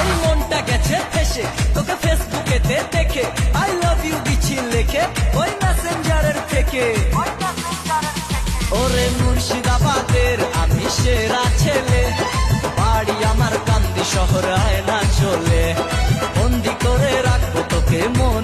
এই মনটা গেছে ফেসে তোকে ফেসবুকেতে দেখে, আই লাভ ইউ দিচ্ছি লেখে ওই মেসেঞ্জারের থেকে। ওরে মুর্শিদাবাদের আমি সেরা ছেলে, বাড়ি আমার কান্দি শহর আয় না চলে, বন্দি করে রাখবো তোকে মন